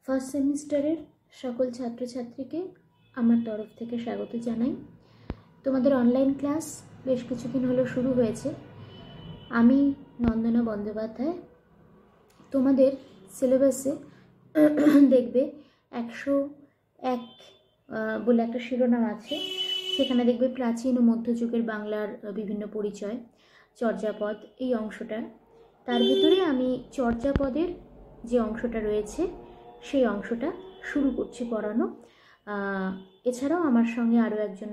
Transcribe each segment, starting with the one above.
First সেমিস্টারের সকল ছাত্রছাত্রীকে আমার তরফ থেকে স্বাগত জানাই। তোমাদের অনলাইন ক্লাস বেশ কিছুদিন হলো শুরু হয়েছে। আমি নন্দনা বন্দ্যোপাধ্যায়। তোমাদের সিলেবাসে দেখবে 101 বলে একটা শিরোনাম আছে, সেখানে দেখবে প্রাচীন ও মধ্যযুগের বাংলার বিভিন্ন পরিচয়, চর্যাপদ এই অংশটা। তার ভিতরে আমি চর্যাপদের যে অংশটা রয়েছে সেই অংশটা শুরু করছি পড়ানো। এছাড়াও আমার সঙ্গে আরও একজন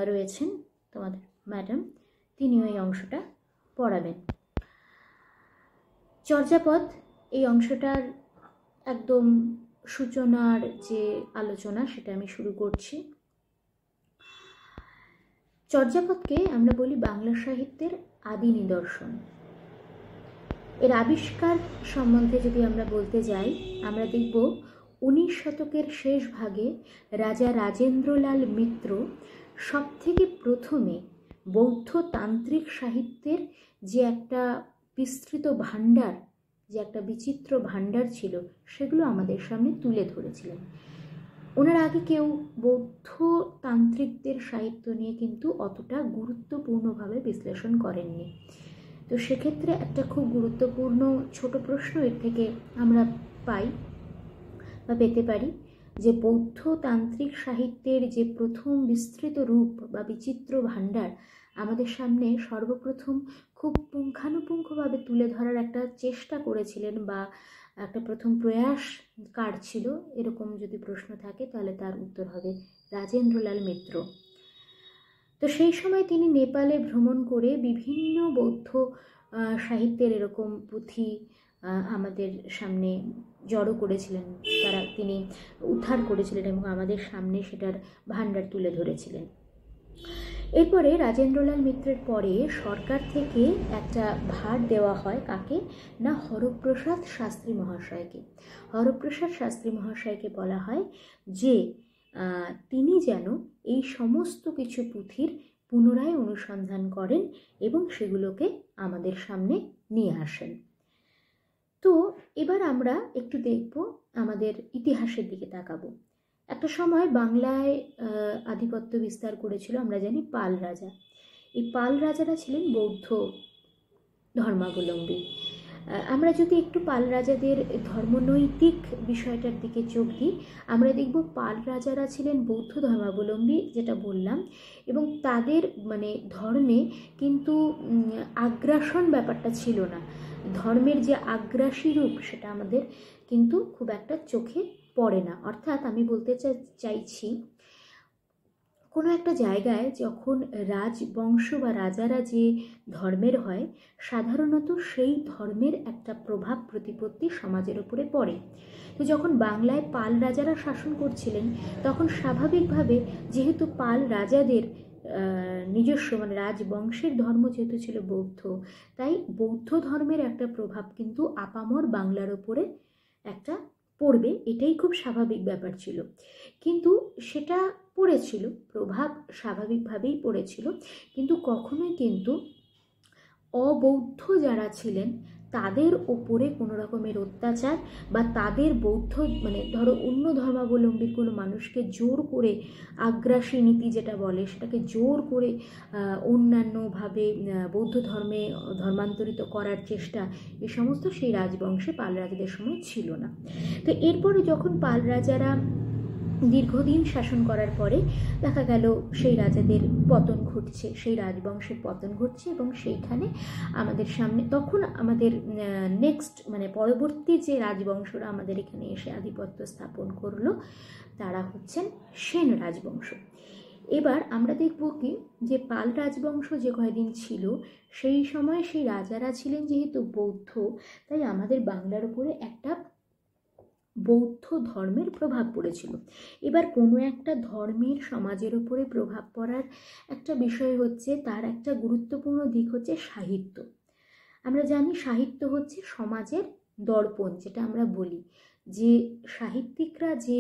রয়েছেন তোমাদের ম্যাডাম, তিনিও এই অংশটা পড়াবেন। চর্যাপদ এই অংশটার একদম সূচনার যে আলোচনা সেটা আমি শুরু করছি। চর্যাপদকে আমরা বলি বাংলা সাহিত্যের আদি নিদর্শন। এর আবিষ্কার সম্বন্ধে যদি আমরা বলতে যাই, আমরা দেখব 19 শতকের শেষ ভাগে রাজা রাজেন্দ্রলাল মিত্র সবথেকে প্রথমে বৌদ্ধ তান্ত্রিক সাহিত্যের যে একটা বিস্তৃত ভাণ্ডার, যে একটা বিচিত্র ভাণ্ডার ছিল, সেগুলো আমাদের সামনে তুলে ধরেছিলেন। ওনার আগে কেউ বৌদ্ধ তান্ত্রিকদের সাহিত্য নিয়ে কিন্তু অতটা গুরুত্বপূর্ণভাবে বিশ্লেষণ করেননি। তো সেক্ষেত্রে একটা খুব গুরুত্বপূর্ণ ছোট প্রশ্ন এর থেকে আমরা পাই বা পেতে পারি যে বৌদ্ধ তান্ত্রিক সাহিত্যের যে প্রথম বিস্তৃত রূপ বা বিচিত্র ভাণ্ডার আমাদের সামনে সর্বপ্রথম খুব পুঙ্খানুপুঙ্খভাবে তুলে ধরার একটা চেষ্টা করেছিলেন বা একটা প্রথম প্রয়াস কার ছিল, এরকম যদি প্রশ্ন থাকে তাহলে তার উত্তর হবে রাজেন্দ্রলাল মিত্র। তো সেই সময় তিনি নেপালে ভ্রমণ করে বিভিন্ন বৌদ্ধ সাহিত্যের এরকম পুঁথি আমাদের সামনে জড়ো করেছিলেন, তিনি উদ্ধার করেছিলেন এবং আমাদের সামনে সেটার ভাণ্ডার তুলে ধরেছিলেন। এরপরে রাজেন্দ্রলাল মিত্রের পরে সরকার থেকে একটা ভার দেওয়া হয় কাকে না, হরপ্রসাদ শাস্ত্রী মহাশয়কে। হরপ্রসাদ শাস্ত্রী মহাশয়কে বলা হয় যে তিনি যেন এই সমস্ত কিছু পুঁথির পুনরায় অনুসন্ধান করেন এবং সেগুলোকে আমাদের সামনে নিয়ে আসেন। তো এবার আমরা একটু দেখব, আমাদের ইতিহাসের দিকে তাকাবো। একটা সময় বাংলায় আধিপত্য বিস্তার করেছিল আমরা জানি পাল রাজা। এই পাল রাজারা ছিলেন বৌদ্ধ ধর্মাবলম্বী। আমরা যদি একটু পাল রাজাদের ধর্মনৈতিক বিষয়টার দিকে চোখ দিই, আমরা দেখব পাল রাজারা ছিলেন বৌদ্ধ ধর্মাবলম্বী, যেটা বললাম, এবং তাদের ধর্মে কিন্তু আগ্রাসন ব্যাপারটা ছিল না। ধর্মের যে আগ্রাসী রূপ সেটা আমাদের কিন্তু খুব একটা চোখে পড়ে না। অর্থাৎ আমি বলতে চাইছি, কোনো একটা জায়গায় যখন রাজবংশ বা রাজারা যে ধর্মের হয়, সাধারণত সেই ধর্মের একটা প্রভাব প্রতিপত্তি সমাজের উপরে পড়ে। তো যখন বাংলায় পাল রাজারা শাসন করছিলেন, তখন স্বাভাবিকভাবে যেহেতু পাল রাজাদের নিজস্ব রাজবংশের ধর্ম যেহেতু ছিল বৌদ্ধ, তাই বৌদ্ধ ধর্মের একটা প্রভাব কিন্তু আপামর বাংলার ওপরে একটা পড়বে, এটাই খুব স্বাভাবিক ব্যাপার ছিল। কিন্তু সেটা পড়েছিল, প্রভাব স্বাভাবিকভাবেই পড়েছিল, কিন্তু কখনোই কিন্তু অবৌদ্ধ যারা ছিলেন তাদের ওপরে কোনো রকমের অত্যাচার বা তাদের বৌদ্ধ ধরো অন্য ধর্মাবলম্বীর কোনো মানুষকে জোর করে আগ্রাসী নীতি যেটা বলে সেটাকে জোর করে অন্যান্যভাবে বৌদ্ধ ধর্মে ধর্মান্তরিত করার চেষ্টা, এই সমস্ত সেই রাজবংশে পাল রাজাদের সময় ছিল না। তো এরপরে যখন পাল রাজারা দীর্ঘদিন শাসন করার পরে দেখা গেল সেই রাজাদের পতন ঘটছে, সেই রাজবংশের পতন ঘটছে, এবং সেইখানে আমাদের সামনে তখন আমাদের নেক্সট পরবর্তী যে রাজবংশরা আমাদের এখানে এসে আধিপত্য স্থাপন করলো তারা হচ্ছেন সেন রাজবংশ। এবার আমরা দেখব কি যে পাল রাজবংশ যে কয়দিন ছিল সেই সময় সেই রাজারা ছিলেন যেহেতু বৌদ্ধ, তাই আমাদের বাংলার উপরে একটা বৌদ্ধ ধর্মের প্রভাব পড়েছিল। এবার কোনো একটা ধর্মের সমাজের উপরে প্রভাব পড়ার একটা বিষয় হচ্ছে, তার একটা গুরুত্বপূর্ণ দিক হচ্ছে সাহিত্য। আমরা জানি সাহিত্য হচ্ছে সমাজের দর্পণ, যেটা আমরা বলি যে সাহিত্যিকরা যে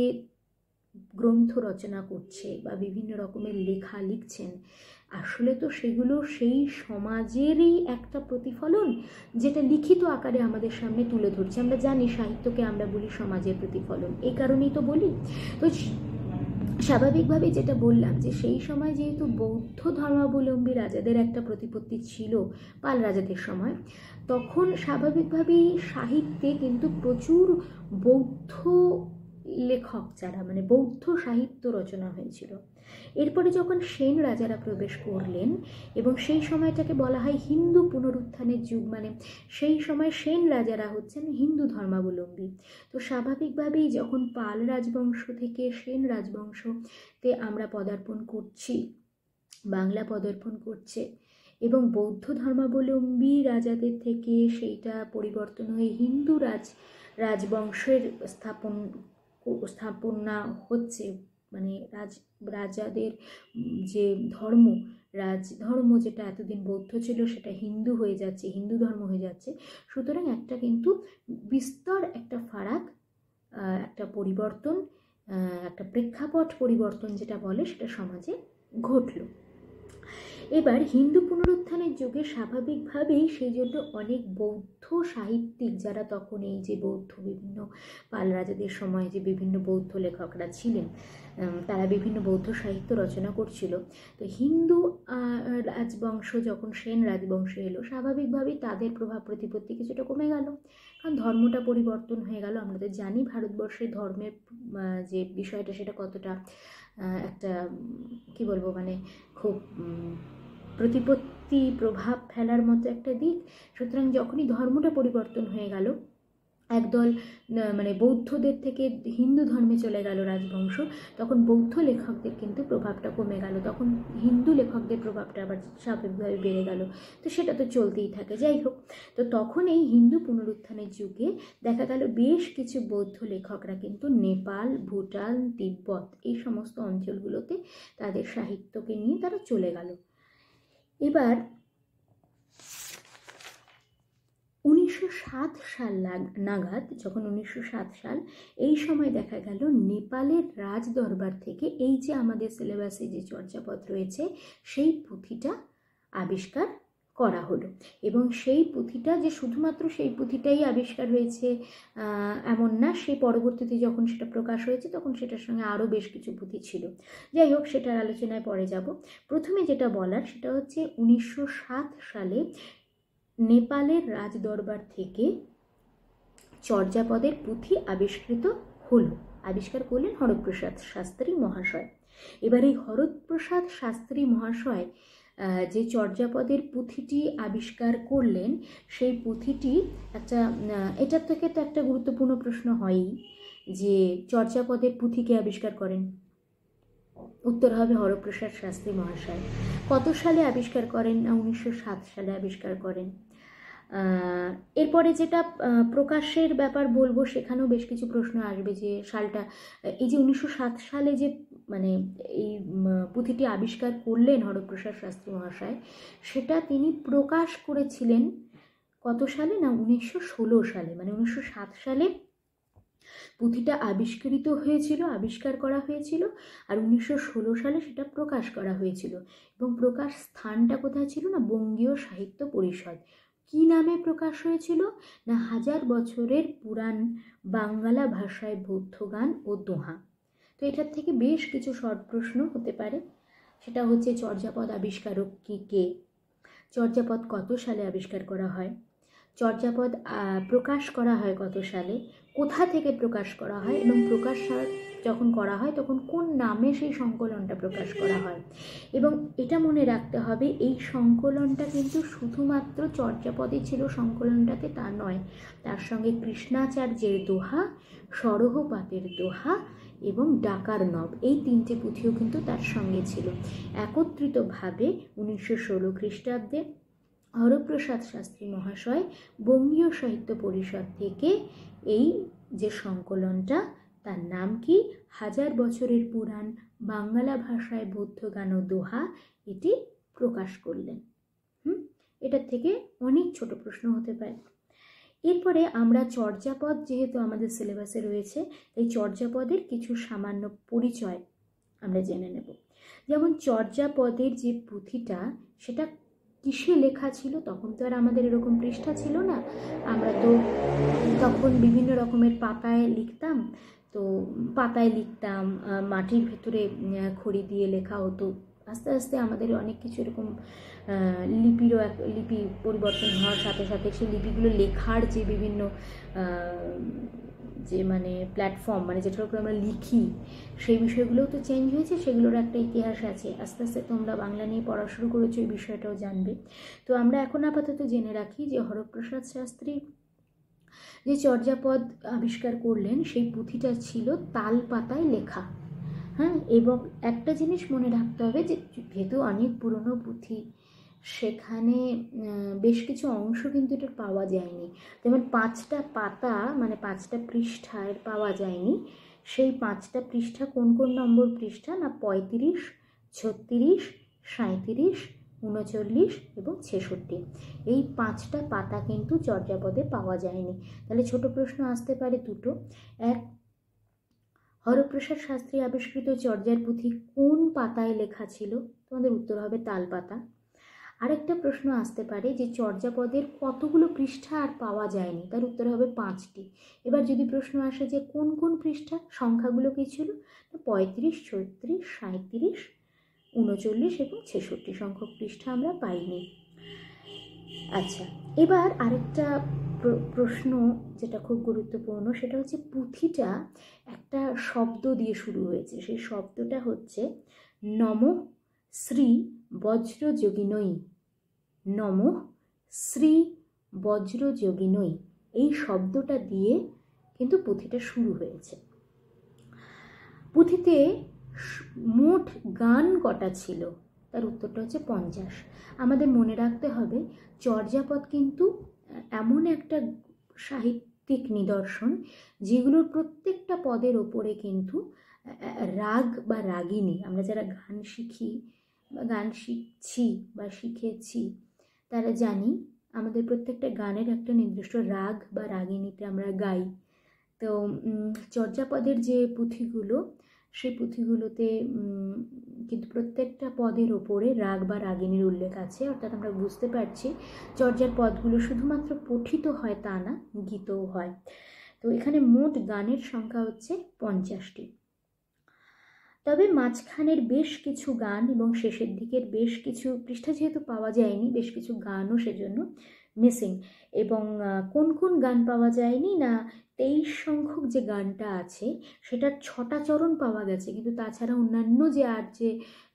গ্রন্থ রচনা করছে বা বিভিন্ন রকমের লেখা লিখছেন, আসলে তো সেগুলো সেই সমাজেরই একটা প্রতিফলন, যেটা লিখিত আকারে আমাদের সামনে তুলে ধরছে। আমরা জানি সাহিত্যকে আমরা বলি সমাজের প্রতিফলন, এই কারণেই তো বলি। তো স্বাভাবিকভাবেই যেটা বললাম যে সেই সময় যেহেতু বৌদ্ধ ধর্মাবলম্বী রাজাদের একটা প্রতিপত্তি ছিল পাল রাজাদের সময়, তখন স্বাভাবিকভাবেই সাহিত্যে কিন্তু প্রচুর বৌদ্ধ লেখক, যারা মানে বৌদ্ধ সাহিত্য রচনা হয়েছিল। এরপরে যখন সেন রাজারা প্রবেশ করলেন, এবং সেই সময়টাকে বলা হয় হিন্দু পুনরুত্থানের যুগ, মানে সেই সময় সেন রাজারা হচ্ছেন হিন্দু ধর্মাবলম্বী। তো স্বাভাবিকভাবেই যখন পাল রাজবংশ থেকে সেন রাজবংশতে আমরা পদার্পণ করছি, বাংলা পদার্পণ করছে, এবং বৌদ্ধ ধর্মাবলম্বী রাজাদের থেকে সেইটা পরিবর্তন হয়ে হিন্দু রাজবংশের স্থাপনা হচ্ছে, মানে রাজাদের যে রাজধর্ম যেটা এতদিন বৌদ্ধ ছিল সেটা হিন্দু হয়ে যাচ্ছে, হিন্দু ধর্ম হয়ে যাচ্ছে। সুতরাং একটা কিন্তু বিস্তর একটা ফারাক, একটা পরিবর্তন, একটা প্রেক্ষাপট পরিবর্তন যেটা বলে সেটা সমাজে ঘটল। এবার হিন্দু পুনরুত্থানের যুগে স্বাভাবিকভাবেই সেই জন্য অনেক বৌদ্ধ সাহিত্যিক, যারা তখন এই যে বৌদ্ধ বিভিন্ন পাল রাজাদের সময় যে বিভিন্ন বৌদ্ধ লেখকরা ছিলেন, তারা বিভিন্ন বৌদ্ধ সাহিত্য রচনা করছিল। তো হিন্দু রাজবংশ যখন সেন রাজবংশে এলো, স্বাভাবিকভাবেই তাদের প্রভাব প্রতিপত্তি কিছুটা কমে গেল, কারণ ধর্মটা পরিবর্তন হয়ে গেল। আমরা তো জানি ভারতবর্ষের ধর্মের যে বিষয়টা সেটা কতটা একটা কি বলবো, মানে খুব প্রতিপত্তি প্রভাব ফেলার মতো একটা দিক। সুতরাং যখনই ধর্মটা পরিবর্তন হয়ে গেল, একদল মানে বৌদ্ধদের থেকে হিন্দু ধর্মে চলে গেল রাজবংশ, তখন বৌদ্ধ লেখকদের কিন্তু প্রভাবটা কমে গেল, তখন হিন্দু লেখকদের প্রভাবটা আবার স্বাভাবিকভাবে বেড়ে গেল। তো সেটা তো চলতেই থাকে। যাই হোক, তো তখন এই হিন্দু পুনরুত্থানের যুগে দেখা গেল বেশ কিছু বৌদ্ধ লেখকরা কিন্তু নেপাল, ভুটান, তিব্বত এই সমস্ত অঞ্চলগুলোতে তাদের সাহিত্যকে নিয়ে তারা চলে গেল। এবার 1907 সাল নাগাদ, যখন 1907 সাল, এই সময় দেখা গেল নেপালের রাজ দরবার থেকে এই যে আমাদের সিলেবাসে যে চর্যাপদ রয়েছে সেই পুঁথিটা আবিষ্কার করা হলো। এবং সেই পুঁথিটা যে শুধুমাত্র সেই পুঁথিটাই আবিষ্কার হয়েছে এমন না, সেই পরবর্তীতে যখন সেটা প্রকাশ হয়েছে তখন সেটার সঙ্গে আরও বেশ কিছু পুঁথি ছিল। যাই হোক, সেটার আলোচনায় পরে যাব। প্রথমে যেটা বলার সেটা হচ্ছে 1907 সালে নেপালের রাজদরবার থেকে চর্যাপদের পুঁথি আবিষ্কৃত হলো। আবিষ্কার করলেন হরপ্রসাদ শাস্ত্রী মহাশয়। এবার এই হরপ্রসাদ শাস্ত্রী মহাশয় যে চর্যাপদের পুঁথিটি আবিষ্কার করলেন, সেই পুঁথিটি এটার থেকে তো একটা গুরুত্বপূর্ণ প্রশ্ন হয়ই যে চর্যাপদের পুঁথিকে আবিষ্কার করেন। উত্তর হবে হরপ্রসাদ শাস্ত্রী মহাশয়। কত সালে আবিষ্কার করেন? না, 1907 সালে আবিষ্কার করেন। এরপরে যেটা প্রকাশের ব্যাপার বলবো, সেখানেও বেশ কিছু প্রশ্ন আসবে যে সালটা, এই যে 1907 সালে যে মানে এই পুঁথিটি আবিষ্কার করলেন হরপ্রসাদ শাস্ত্রী মহাশয়, সেটা তিনি প্রকাশ করেছিলেন কত সালে? না, 1916 সালে। মানে 1907 সালে পুঁথিটা আবিষ্কার করা হয়েছিল, আর 1916 সালে সেটা প্রকাশ করা হয়েছিল। এবং প্রকাশ স্থানটা কোথায় ছিল? না, বঙ্গীয় সাহিত্য পরিষদ। কি নামে প্রকাশ হয়েছিল? না, 1000 বছরের পুরাণ বাংলা ভাষায় বৌদ্ধ গান ও দোহা। তো এটার থেকে বেশ কিছু শর্ট প্রশ্ন হতে পারে। সেটা হচ্ছে চর্যাপদ আবিষ্কারক কে? চর্যাপদ কত সালে আবিষ্কার করা হয়? চর্যাপদ প্রকাশ করা হয় কত সালে? কোথা থেকে প্রকাশ করা হয়? এবং প্রকাশ যখন করা হয় তখন কোন নামে সেই সংকলনটা প্রকাশ করা হয়? এবং এটা মনে রাখতে হবে, এই সংকলনটা কিন্তু শুধুমাত্র চর্যাপদে ছিল সংকলনটাতে তা নয়, তার সঙ্গে কৃষ্ণাচার্যের দোহা, সরহপাতের দোহা এবং ডাকার নব, এই 3টে পুঁথিও কিন্তু তার সঙ্গে ছিল। একত্রিতভাবে 1916 খ্রিস্টাব্দে হরপ্রসাদ শাস্ত্রী মহাশয় বঙ্গীয় সাহিত্য পরিষদ থেকে এই যে সংকলনটা, তার নাম কি? 1000 বছরের পুরাণ বাংলা ভাষায় বৌদ্ধ গান ও দোহা, এটি প্রকাশ করলেন। এটার থেকে অনেক ছোট প্রশ্ন হতে পারে। এরপরে আমরা চর্যাপদ যেহেতু আমাদের সিলেবাসে রয়েছে, এই চর্যাপদের কিছু সামান্য পরিচয় আমরা জেনে নেব। যেমন চর্যাপদের যে পুঁথিটা, সেটা কিসে লেখা ছিল? তখন তো আর আমাদের এরকম পৃষ্ঠা ছিল না, আমরা তো তখন বিভিন্ন রকমের পাতায় লিখতাম। তো পাতায় লিখতাম, মাটির ভেতরে খড়ি দিয়ে লেখা হতো। আস্তে আস্তে আমাদের অনেক কিছু এরকম লিপি পরিবর্তন হওয়ার সাথে সাথে সেই লিপিগুলো লেখার যে বিভিন্ন যে মানে প্ল্যাটফর্ম, মানে যেটার উপরে আমরা লিখি, সেই বিষয়গুলোও তো চেঞ্জ হয়েছে, সেগুলোর একটা ইতিহাস আছে। আস্তে আস্তে তোমরা বাংলা নিয়ে পড়া শুরু করেছো, এই বিষয়টাও জানবে। তো আমরা এখন আপাতত জেনে রাখি যে হরপ্রসাদ শাস্ত্রী যে চর্যাপদ আবিষ্কার করলেন, সেই পুঁথিটা ছিল তাল পাতায় লেখা। হ্যাঁ, এবং একটা জিনিস মনে রাখতে হবে যে যেহেতু অনেক পুরনো পুঁথি, সেখানে বেশ কিছু অংশ কিন্তু এটা পাওয়া যায়নি। যেমন 5টা পাতা মানে 5টা পৃষ্ঠা এর পাওয়া যায়নি। সেই 5টা পৃষ্ঠা কোন কোন নম্বর পৃষ্ঠা না 35, 36, 37, 39 এবং 66, এই 5টা পাতা কিন্তু চর্যাপদে পাওয়া যায়নি। তাহলে ছোট প্রশ্ন আসতে পারে দুটো। এক, হরপ্রসাদ শাস্ত্রী আবিষ্কৃত চর্যার পুঁথি কোন পাতায় লেখা ছিল? তোমাদের উত্তর হবে তাল পাতা। আরেকটা প্রশ্ন আসতে পারে যে চর্যাপদের কতগুলো পৃষ্ঠা আর পাওয়া যায়নি? তার উত্তর হবে 5টি। এবার যদি প্রশ্ন আসে যে কোন কোন পৃষ্ঠা, সংখ্যাগুলো কী ছিল? 35, 36, 37, 39 এবং 66 সংখ্যক পৃষ্ঠা আমরা পাইনি। আচ্ছা, এবার আরেকটা প্রশ্ন যেটা খুব গুরুত্বপূর্ণ, সেটা হচ্ছে পুঁথিটা একটা শব্দ দিয়ে শুরু হয়েছে। সেই শব্দটা হচ্ছে নমঃ শ্রী বজ্রযোগিনৈ। নমঃ শ্রী বজ্রযোগিনৈ, এই শব্দটা দিয়ে কিন্তু পুঁথিটা শুরু হয়েছে। পুঁথিতে মোট গান কটা ছিল? তার উত্তরটা হচ্ছে 50। আমাদের মনে রাখতে হবে চর্যাপদ কিন্তু এমন একটা সাহিত্যিক নিদর্শন যেগুলোর প্রত্যেকটা পদের ওপরে কিন্তু রাগ বা রাগিনী, আমরা যারা গান শিখি বা গান শিখছি বা শিখেছি তারা জানি আমাদের প্রত্যেকটা গানের একটা নির্দিষ্ট রাগ বা রাগিনীতে আমরা গাই। তো চর্যাপদের যে পুঁথিগুলো, সেই পুঁথিগুলোতে কিন্তু প্রত্যেকটা পদের ওপরে রাগ বা রাগিনীর উল্লেখ আছে। অর্থাৎ আমরা বুঝতে পারছি চর্যার পদগুলো শুধুমাত্র পঠিত হয় তা না, গীতও হয়। তো এখানে মোট গানের সংখ্যা হচ্ছে 50টি। তবে মাঝখানের বেশ কিছু গান এবং শেষের দিকের বেশ কিছু পৃষ্ঠা যেহেতু পাওয়া যায়নি, বেশ কিছু গানও সেজন্য মিসিং। এবং কোন কোন গান পাওয়া যায়নি না 23 সংখ্যক যে গানটা আছে সেটার 6টা চরণ পাওয়া গেছে, কিন্তু তাছাড়া অন্যান্য যে আর যে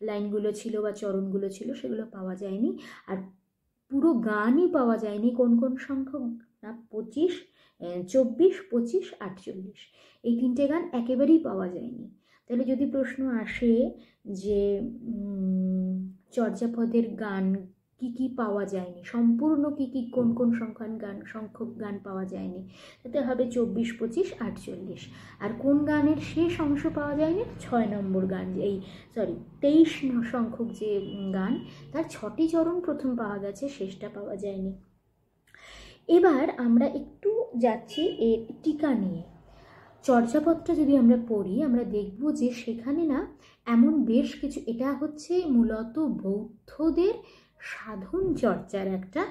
লাইনগুলো ছিল বা চরণগুলো ছিল সেগুলো পাওয়া যায়নি। আর পুরো গানই পাওয়া যায়নি কোন কোন সংখ্যক না 25, 24, 25, 48, এই 3টে গান একেবারেই পাওয়া যায়নি। তাহলে যদি প্রশ্ন আসে যে চর্যাপদের গান কি কি পাওয়া যায়নি, সম্পূর্ণ কি কি কোন কোন সংখ্যক গান পাওয়া যায়নি, তাতে হবে 24, 25, 48। আর কোন গানের শেষ অংশ পাওয়া যায়নি? 6 নম্বর গান, এই 23 সংখ্যক যে গান, তার 6টি চরণ প্রথম পাওয়া গেছে, শেষটা পাওয়া যায়নি। এবার আমরা একটু যাচ্ছি এর টিকা নিয়ে। চর্যাপদটা যদি আমরা পড়ি, আমরা দেখব যে সেখানে না এমন বেশ কিছু, এটা হচ্ছে মূলত বৌদ্ধদের সাধন চর্চার একটা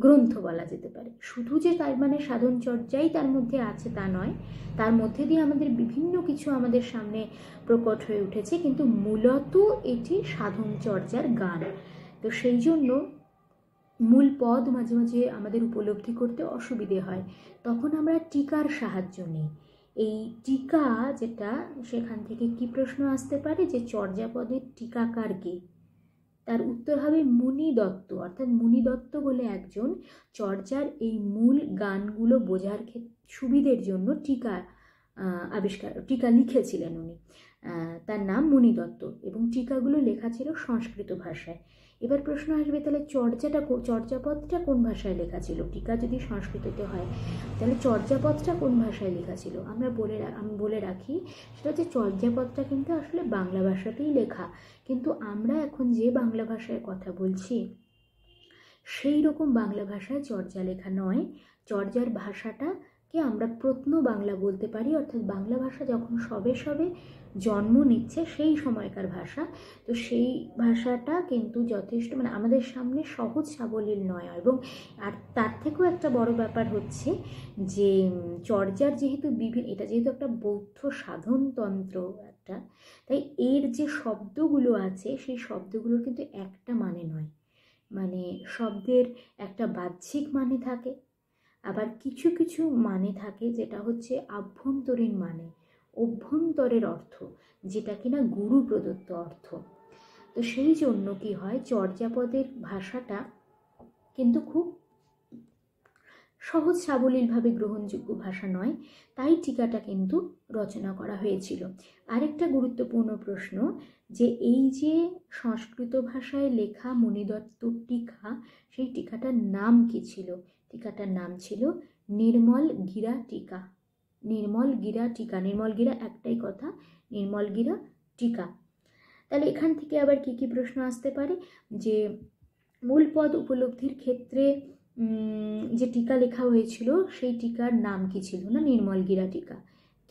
গ্রন্থ বলা যেতে পারে। শুধু যে তার মানে সাধন চর্চাই তার মধ্যে আছে তা নয়, তার মধ্যে দিয়ে আমাদের বিভিন্ন কিছু আমাদের সামনে প্রকট হয়ে উঠেছে, কিন্তু মূলত এটি সাধন চর্চার গান। তো সেই জন্য মূল পদ মাঝে মাঝে আমাদের উপলব্ধি করতে অসুবিধে হয়, তখন আমরা টিকার সাহায্য নিই। এই টিকা যেটা, সেখান থেকে কি প্রশ্ন আসতে পারে যে চর্যাপদের টিকাকার কে? তার উত্তর হবে মুনি দত্ত। অর্থাৎ মুনি দত্ত বলে একজন চর্যার এই মূল গানগুলো বোঝার সুবিধের জন্য টিকা লিখেছিলেন উনি। তার নাম মুনি দত্ত এবং টিকাগুলো লেখা ছিল সংস্কৃত ভাষায়। এবার প্রশ্ন আসবে তাহলে চর্যাপদটা কোন ভাষায় লেখা ছিল? টিকা যদি সংস্কৃততে হয় তাহলে চর্যাপদটা কোন ভাষায় লেখা ছিল? আমি বলে রাখি, সেটা হচ্ছে চর্যাপদটা কিন্তু আসলে বাংলা ভাষাতেই লেখা, কিন্তু আমরা এখন যে বাংলা ভাষায় কথা বলছি সেই রকম বাংলা ভাষায় চর্যা লেখা নয়। চর্যার ভাষাটাকে আমরা প্রত্ন বাংলা বলতে পারি, অর্থাৎ বাংলা ভাষা যখন সবে সবে জন্ম নিচ্ছে সেই সময়কার ভাষা। তো সেই ভাষাটা কিন্তু যথেষ্ট মানে আমাদের সামনে সহজ সাবলীল নয়। এবং আর তার থেকেও একটা বড় ব্যাপার হচ্ছে যে চর্যার যেহেতু এটা যেহেতু একটা বৌদ্ধ সাধনতন্ত্র একটা, তাই এর যে শব্দগুলো আছে সেই শব্দগুলোর কিন্তু একটা মানে নয়। মানে শব্দের একটা বাহ্যিক মানে থাকে, আবার কিছু কিছু মানে থাকে যেটা হচ্ছে আভ্যন্তরীণ মানে, অভ্যন্তরের অর্থ, যেটা কিনা গুরু প্রদত্ত অর্থ। তো সেই জন্য কি হয়, চর্যাপদের ভাষাটা কিন্তু খুব সহজ সাবলীলভাবে গ্রহণযোগ্য ভাষা নয়, তাই টিকাটা কিন্তু রচনা করা হয়েছিল। আরেকটা গুরুত্বপূর্ণ প্রশ্ন, যে এই যে সংস্কৃত ভাষায় লেখা মণিদত্তর টিকা, সেই টিকাটার নাম কি ছিল? টিকাটার নাম ছিল নির্মল গিরা টিকা। নির্মল গিরা টিকা, নির্মল গিরা একটাই কথা, নির্মল গিরা টিকা। তাহলে এখান থেকে আবার কি কি প্রশ্ন আসতে পারে, যে মূল পদ উপলব্ধির ক্ষেত্রে যে টিকা লেখা হয়েছিল সেই টিকার নাম কি ছিল? না নির্মল গিরা টিকা।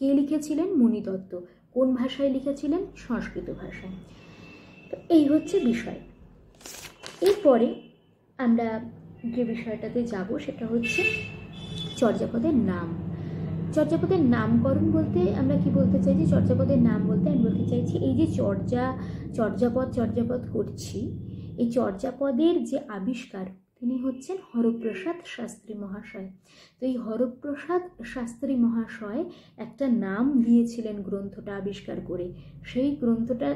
কে লিখেছিলেন? মণিদত্ত। কোন ভাষায় লিখেছিলেন? সংস্কৃত ভাষায়। তো এই হচ্ছে বিষয়। এরপরে আমরা যে বিষয়টাতে যাব সেটা হচ্ছে চর্যাপদের নাম। চর্যাপদের নামকরণ বলতে আমরা কি বলতে চাইছি? চর্যাপদের নাম বলতে আমি বলতে চাইছি এই যে চর্যাপদ করছি, এই চর্যাপদের যে আবিষ্কার তিনি হচ্ছেন হরপ্রসাদ শাস্ত্রী মহাশয়। তো এই হরপ্রসাদ শাস্ত্রী মহাশয় একটা নাম দিয়েছিলেন গ্রন্থটা আবিষ্কার করে। সেই গ্রন্থটা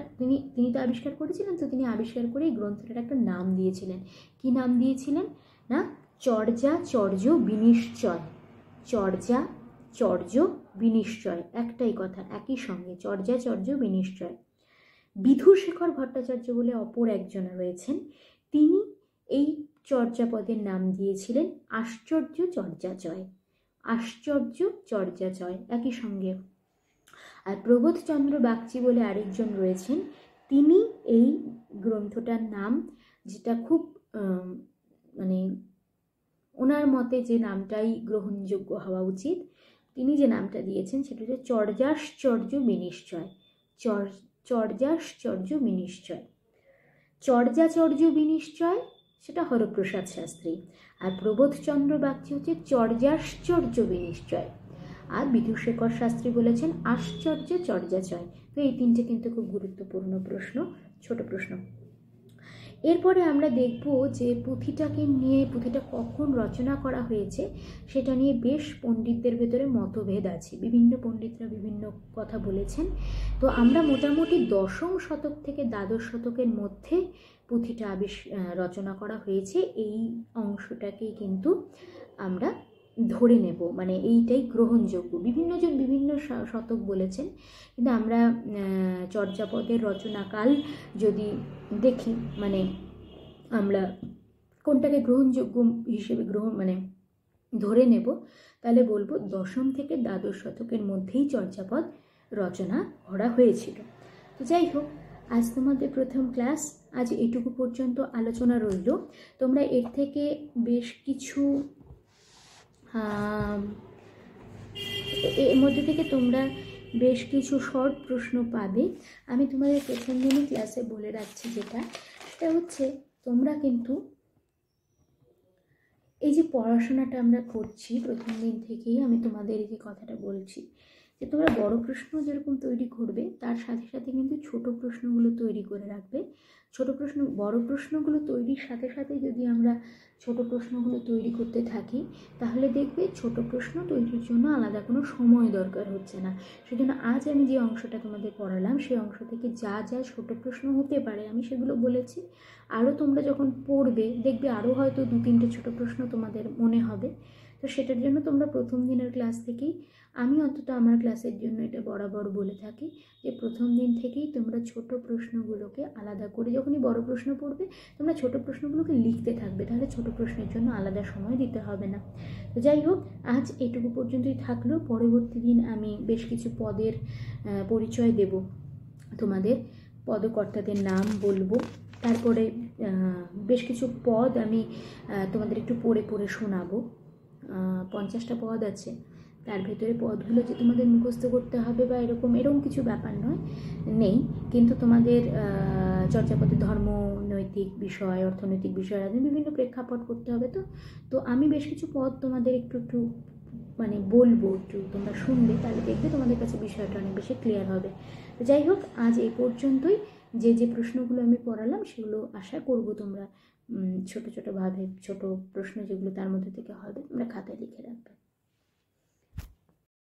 তিনি তো আবিষ্কার করেছিলেন, তো তিনি আবিষ্কার করে এই গ্রন্থটার একটা নাম দিয়েছিলেন। কি নাম দিয়েছিলেন? না চর্য বিনিশ্চয়। চর্য বিনিশ্চয়, একটাই কথা, একই সঙ্গে চর্য বিনিশ্চয়। বিধুশেখর ভট্টাচার্য বলে অপর একজন রয়েছেন, তিনি এই চর্যাপদের নাম দিয়েছিলেন আশ্চর্য চর্যাচয়। আশ্চর্য চর্যাচয় একই সঙ্গে। আর প্রবোধচন্দ্র বাগচি বলে আরেকজন রয়েছেন, তিনি এই গ্রন্থটার নাম, যেটা খুব মানে ওনার মতে যে নামটাই গ্রহণযোগ্য হওয়া উচিত, তিনি যে নামটা দিয়েছেন সেটা হচ্ছে চর্যাশ্চর্য বিনিশ্চয়। চর্যাশ্চর্য বিনিশ্চয়। চর্যাচর্য বিনিশ্চয় সেটা হরপ্রসাদ শাস্ত্রী, আর প্রবোধচন্দ্র বাগচি হচ্ছে চর্যাশ্চর্য বিনিশ্চয়, আর বিধুশেখর শাস্ত্রী বলেছেন আশ্চর্য চর্যাচয়। তো এই তিনটে কিন্তু খুব গুরুত্বপূর্ণ প্রশ্ন, ছোট প্রশ্ন। এরপরে আমরা দেখব যে পুঁথিটাকে নিয়ে, পুঁথিটা কখন রচনা করা হয়েছে সেটা নিয়ে বেশ পণ্ডিতদের ভেতরে মতভেদ আছে। বিভিন্ন পণ্ডিতরা বিভিন্ন কথা বলেছেন। তো আমরা মোটামুটি 10ম শতক থেকে দ্বাদশ শতকের মধ্যে পুঁথিটা রচনা করা হয়েছে, এই অংশটাকেই কিন্তু আমরা ধরে নেব, মানে এইটাই গ্রহণযোগ্য। বিভিন্নজন বিভিন্ন শতক বলেছেন, কিন্তু আমরা চর্যাপদের রচনাকাল যদি দেখি, মানে আমরা কোনটাকে গ্রহণযোগ্য হিসেবে ধরে নেব, তাহলে বলবো 10ম থেকে দ্বাদশ শতকের মধ্যেই চর্যাপদ রচনা করা হয়েছিল। তো যাই হোক, আজ তোমাদের প্রথম ক্লাস, আজ এইটুকু পর্যন্ত আলোচনা রইল। তোমরা এর থেকে বেশ কিছু এর মধ্যে থেকে তোমরা বেশ কিছু শর্ট প্রশ্ন পাবে। আমি তোমাদের প্রথম দিনই ক্লাসে বলে রাখছি, সেটা হচ্ছে তোমরা কিন্তু এই যে পড়াশোনাটা আমরা করছি প্রথম দিন থেকেই আমি তোমাদের এই যে কথাটা বলছি, যে তোমরা বড় প্রশ্ন যেরকম তৈরি করবে তার সাথে সাথে কিন্তু ছোট প্রশ্নগুলো তৈরি করে রাখবে। বড় প্রশ্নগুলো তৈরির সাথে সাথে যদি আমরা ছোট প্রশ্নগুলো তৈরি করতে থাকি, তাহলে দেখবে ছোট প্রশ্ন তৈরির জন্য আলাদা কোনো সময় দরকার হচ্ছে না। সেজন্য আজ আমি যে অংশটা তোমাদের পড়ালাম সেই অংশ থেকে যা যা ছোট প্রশ্ন হতে পারে আমি সেগুলো বলেছি। আরও তোমরা যখন পড়বে দেখবে আরও হয়তো 2-3টে ছোট প্রশ্ন তোমাদের মনে হবে। তো সেটার জন্য তোমরা প্রথম দিনের ক্লাস থেকেই, আমি অন্তত আমার ক্লাসের জন্য এটা বরাবর বলে থাকি, যে প্রথম দিন থেকেই তোমরা ছোট প্রশ্নগুলোকে আলাদা করে, যখনই বড় প্রশ্ন পড়বে তোমরা ছোট প্রশ্নগুলোকে লিখতে থাকবে, তাহলে ছোট প্রশ্নের জন্য আলাদা সময় দিতে হবে না। তো যাই হোক, আজ এটুকু পর্যন্তই থাকলো। পরবর্তী দিন আমি বেশ কিছু পদের পরিচয় দেব, তোমাদের পদকর্তাদের নাম বলবো, তারপরে বেশ কিছু পদ আমি তোমাদের একটু পড়ে পড়ে শোনাবো। 50টা পদ আছে, তার ভেতরে পদগুলো যে তোমাদের মুখস্থ করতে হবে বা এরকম কিছু ব্যাপার নেই, কিন্তু তোমাদের চর্যাপদে ধর্ম, নৈতিক বিষয়, অর্থনৈতিক বিষয়, বিভিন্ন প্রেক্ষাপট করতে হবে। তো আমি বেশ কিছু পদ তোমাদের একটু মানে বলবো, একটু তোমরা শুনবে, তাহলে দেখবে তোমাদের কাছে বিষয়টা অনেক বেশি ক্লিয়ার হবে। তো যাই হোক, আজ এই পর্যন্তই। যে প্রশ্নগুলো আমি পড়ালাম সেগুলো আশা করব তোমরা ছোটো ছোটোভাবে, ছোটো প্রশ্ন যেগুলো তার মধ্যে থেকে হবে, তোমরা খাতায় লিখে রাখবে।